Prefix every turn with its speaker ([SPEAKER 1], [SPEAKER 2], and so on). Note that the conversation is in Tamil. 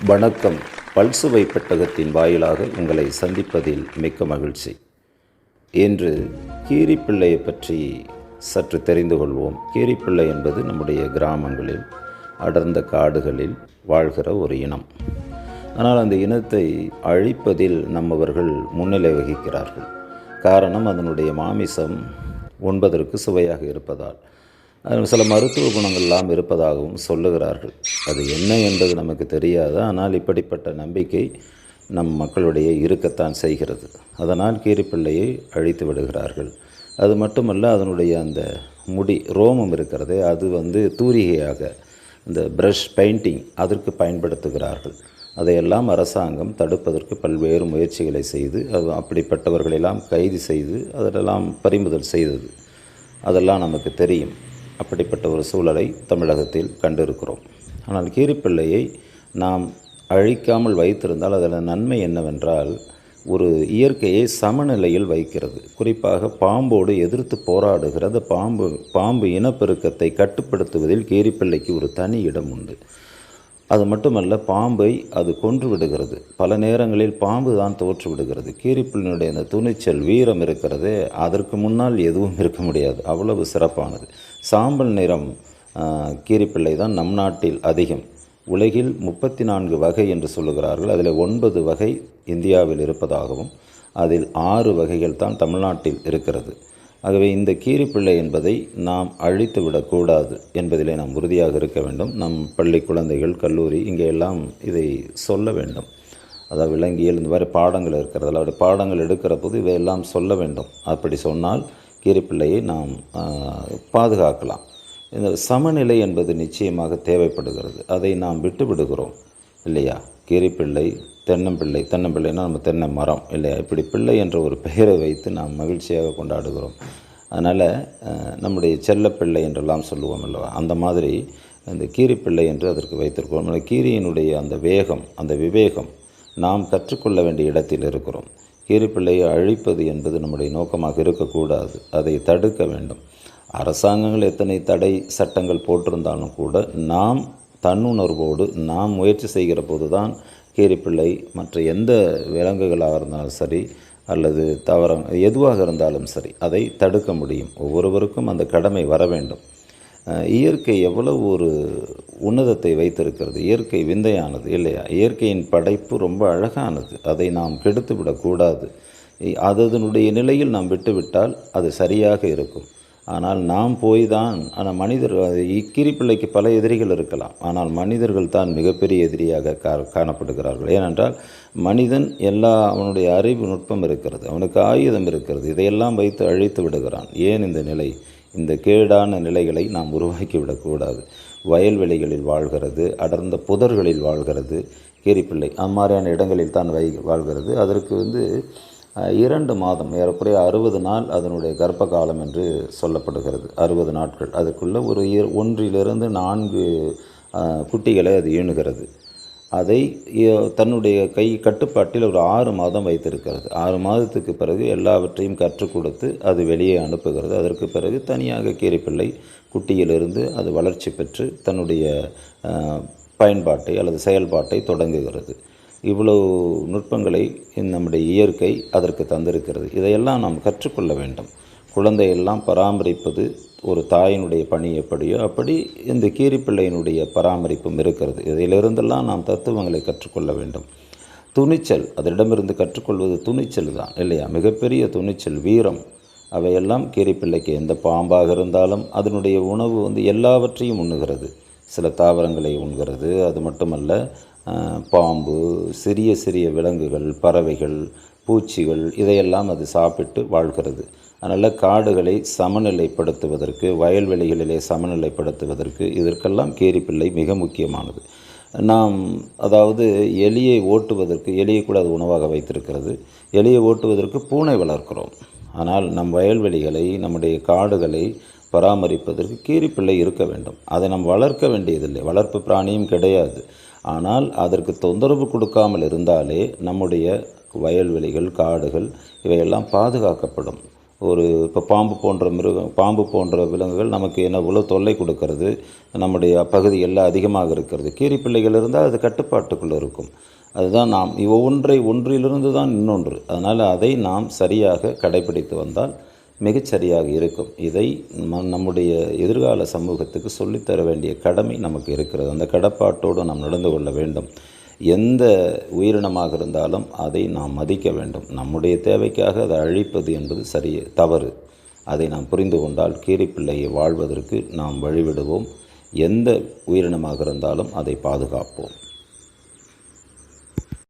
[SPEAKER 1] வணக்கம். பல்சுவை பெட்டகத்தின் வாயிலாக உங்களை சந்திப்பதில் மிக்க மகிழ்ச்சி. இன்று கீரிப்பிள்ளையை பற்றி சற்று தெரிந்து கொள்வோம். கீரிப்பிள்ளை என்பது நம்முடைய கிராமங்களில் அடர்ந்த காடுகளில் வாழ்கிற ஒரு இனம். ஆனால் அந்த இனத்தை அழிப்பதில் நம்மவர்கள் முன்னிலை வகிக்கிறார்கள். காரணம், அதனுடைய மாமிசம் உண்பதற்கு சுவையாக இருப்பதால். சில மருத்துவ குணங்கள்லாம் இருப்பதாகவும் சொல்லுகிறார்கள். அது என்ன என்பது நமக்கு தெரியாது. ஆனால் இப்படிப்பட்ட நம்பிக்கை நம் மக்களுடைய இருக்கத்தான் செய்கிறது. அதனால் கீரிப்பிள்ளையை அழித்து விடுகிறார்கள். அது மட்டுமல்ல, அதனுடைய அந்த முடி ரோமம் இருக்கிறதே, அது தூரிகையாக இந்த ப்ரஷ் பெயிண்டிங் அதற்கு பயன்படுத்துகிறார்கள். அதையெல்லாம் அரசாங்கம் தடுப்பதற்கு பல்வேறு முயற்சிகளை செய்து அப்படிப்பட்டவர்களெல்லாம் கைது செய்து அதெல்லாம் பறிமுதல் செய்தது. அதெல்லாம் நமக்கு தெரியும். அப்படிப்பட்ட ஒரு சூழலை தமிழகத்தில் கண்டிருக்கிறோம். ஆனால் கீரிப்பிள்ளையை நாம் அழிக்காமல் வைத்திருந்தால் அதில் நன்மை என்னவென்றால், ஒரு இயற்கையை சமநிலையில் வைக்கிறது. குறிப்பாக பாம்போடு எதிர்த்து போராடுகிற பாம்பு இனப்பெருக்கத்தை கட்டுப்படுத்துவதில் கீரிப்பிள்ளைக்கு ஒரு தனி இடம் உண்டு. அது மட்டுமல்ல, பாம்பை அது கொன்று விடுகிறது. பல நேரங்களில் பாம்பு தான் தோற்று விடுகிறது. கீரிப்பிள்ளையினுடைய அந்த துணிச்சல், வீரம் இருக்கிறதே, அதற்கு முன்னால் எதுவும் இருக்க முடியாது. அவ்வளவு சிறப்பானது. சாம்பல் நிறம் கீரிப்பிள்ளை தான் நம் நாட்டில் அதிகம். உலகில் 34 வகை என்று சொல்லுகிறார்கள். அதில் 9 வகை இந்தியாவில் இருப்பதாகவும் அதில் 6 வகைகள் தான் தமிழ்நாட்டில் இருக்கிறது. ஆகவே இந்த கீரிப்பிள்ளை என்பதை நாம் அழித்து விடக்கூடாது என்பதிலே நாம் உறுதியாக இருக்க வேண்டும். நம் பள்ளி குழந்தைகள், கல்லூரி இங்கெல்லாம் இதை சொல்ல வேண்டும். அதாவது விலங்கியல் இந்த மாதிரி பாடங்கள் இருக்கிறதில்ல, அப்படி பாடங்கள் எடுக்கிற போது இவையெல்லாம் சொல்ல வேண்டும். அப்படி சொன்னால் கீரிப்பிள்ளையை நாம் பாதுகாக்கலாம். இந்த சமநிலை என்பது நிச்சயமாக தேவைப்படுகிறது. அதை நாம் விட்டு விடுகிறோம் இல்லையா? கீரிப்பிள்ளை, தென்னம்பிள்ளைன்னா நம்ம தென்னை மரம் இல்லையா? இப்படி பிள்ளை என்ற ஒரு பெயரை வைத்து நாம் மகிழ்ச்சியாக கொண்டாடுகிறோம். அதனால் நம்முடைய செல்லப்பிள்ளை என்றெல்லாம் சொல்லுவோம் அல்லவா? அந்த மாதிரி அந்த கீரிப்பிள்ளை என்று அதற்கு வைத்திருக்கிறோம். கீரியினுடைய அந்த வேகம், அந்த விவேகம் நாம் கற்றுக்கொள்ள வேண்டிய இடத்தில் இருக்கிறோம். கீரிப்பிள்ளையை அழிப்பது என்பது நம்முடைய நோக்கமாக இருக்கக்கூடாது. அதை தடுக்க வேண்டும். அரசாங்கங்கள் எத்தனை தடை சட்டங்கள் போட்டிருந்தாலும் கூட நாம் தன்னுணர்வோடு நாம் முயற்சி செய்கிற போது தான் கீரிப்பிள்ளை மற்ற எந்த விலங்குகளாக இருந்தாலும் சரி, அல்லது தாவரம் எதுவாக இருந்தாலும் சரி, அதை தடுக்க முடியும். ஒவ்வொருவருக்கும் அந்த கடமை வர வேண்டும். இயற்கை எவ்வளவு ஒரு உன்னதத்தை வைத்திருக்கிறது. இயற்கை விந்தையானது இல்லையா? இயற்கையின் படைப்பு ரொம்ப அழகானது. அதை நாம் கெடுத்து விடக்கூடாது. அதனுடைய நிலையில் நாம் விட்டுவிட்டால் அது சரியாக இருக்கும். ஆனால் நாம் போய் தான், ஆனால் கீரிப்பிள்ளைக்கு பல எதிரிகள் இருக்கலாம். ஆனால் மனிதர்கள் தான் மிகப்பெரிய எதிரியாக காணப்படுகிறார்கள். ஏனென்றால் மனிதன் அவனுடைய அறிவு நுட்பம் இருக்கிறது, அவனுக்கு ஆயுதம் இருக்கிறது. இதையெல்லாம் வைத்து அழித்து விடுகிறான். ஏன் இந்த நிலை? இந்த கேடான நிலைகளை நாம் உருவாக்கிவிடக்கூடாது. வயல்வெளிகளில் வாழ்கிறது, அடர்ந்த புதர்களில் வாழ்கிறது கீரிப்பிள்ளை. அந்த மாதிரியான இடங்களில் தான் வாழ்கிறது. அதற்கு 2 மாதம், ஏறக்குறைய 60 நாள் அதனுடைய கர்ப்ப காலம் என்று சொல்லப்படுகிறது. 60 நாட்கள். அதுக்குள்ளே 1 to 4 குட்டிகளை அது ஈணுகிறது. அதை தன்னுடைய கட்டுப்பாட்டில் ஒரு 6 மாதம் வைத்திருக்கிறது. 6 மாதத்துக்கு பிறகு எல்லாவற்றையும் கற்றுக் கொடுத்து அது வெளியே அனுப்புகிறது. அதற்கு பிறகு தனியாக கீரிப்பிள்ளை குட்டியிலிருந்து அது வளர்ச்சி பெற்று தன்னுடைய பயன்பாட்டை அல்லது செயல்பாட்டை தொடங்குகிறது. இவ்வளவு நுட்பங்களை நம்முடைய இயற்கை அதற்கு தந்திருக்கிறது. இதையெல்லாம் நாம் கற்றுக்கொள்ள வேண்டும். குழந்தையெல்லாம் பராமரிப்பது ஒரு தாயினுடைய பணி எப்படியோ அப்படி இந்த கீரிப்பிள்ளையினுடைய பராமரிப்பும் இருக்கிறது. இதிலிருந்தெல்லாம் நாம் தத்துவங்களை கற்றுக்கொள்ள வேண்டும். துணிச்சல், அதனிடமிருந்து கற்றுக்கொள்வது துணிச்சல் தான் இல்லையா? மிகப்பெரிய துணிச்சல், வீரம். அவையெல்லாம் கீரிப்பிள்ளைக்கு எந்த பாம்பாக இருந்தாலும் அதனுடைய உணவு எல்லாவற்றையும் உண்ணுகிறது. சில தாவரங்களை உண்கிறது. அது மட்டுமல்ல, பாம்பு, சிறிய சிறிய விலங்குகள், பறவைகள், பூச்சிகள் இதையெல்லாம் அது சாப்பிட்டு வாழ்கிறது. அதனால் காடுகளை சமநிலைப்படுத்துவதற்கு, வயல்வெளிகளிலே சமநிலைப்படுத்துவதற்கு இதற்கெல்லாம் கீரிப்பிள்ளை மிக முக்கியமானது. நாம் எலியை ஓட்டுவதற்கு, எலியை கூட அது உணவாக வைத்திருக்கிறது. எலியை ஓட்டுவதற்கு பூனை வளர்க்கிறோம். ஆனால் நம் வயல்வெளிகளை, நம்முடைய காடுகளை பராமரிப்பதற்கு கீரிப்பிள்ளை இருக்க வேண்டும். அதை நாம் வளர்க்க வேண்டியதில்லை. வளர்ப்பு பிராணியும் கிடையாது. ஆனால் அதற்கு தொந்தரவு கொடுக்காமல் இருந்தாலே நம்முடைய வயல்வெளிகள், காடுகள் இவையெல்லாம் பாதுகாக்கப்படும். இப்போ பாம்பு போன்ற விலங்குகள் நமக்கு என்ன இவ்வளோ தொல்லை கொடுக்கறது, நம்முடைய பகுதிகளில் அதிகமாக இருக்கிறது. கீரிப்பிள்ளைகள் இருந்தால் அது கட்டுப்பாட்டுக்குள்ளே இருக்கும். அதுதான் நாம் ஒன்றிலிருந்து தான் இன்னொன்று. அதனால் அதை நாம் சரியாக கடைபிடித்து வந்தால் மிகச்சரியாக இருக்கும். இதை நம்முடைய எதிர்கால சமூகத்துக்கு சொல்லித்தர வேண்டிய கடமை நமக்கு இருக்கிறது. அந்த கடப்பாட்டோடு நாம் நடந்து கொள்ள வேண்டும். எந்த உயிரினமாக இருந்தாலும் அதை நாம் மதிக்க வேண்டும். நம்முடைய தேவைக்காக அதை அழிப்பது என்பது தவறு. அதை நாம் புரிந்து கொண்டால் கீரிப்பிள்ளையை வாழ்வதற்கு நாம் வழிவிடுவோம். எந்த உயிரினமாக இருந்தாலும் அதை பாதுகாப்போம்.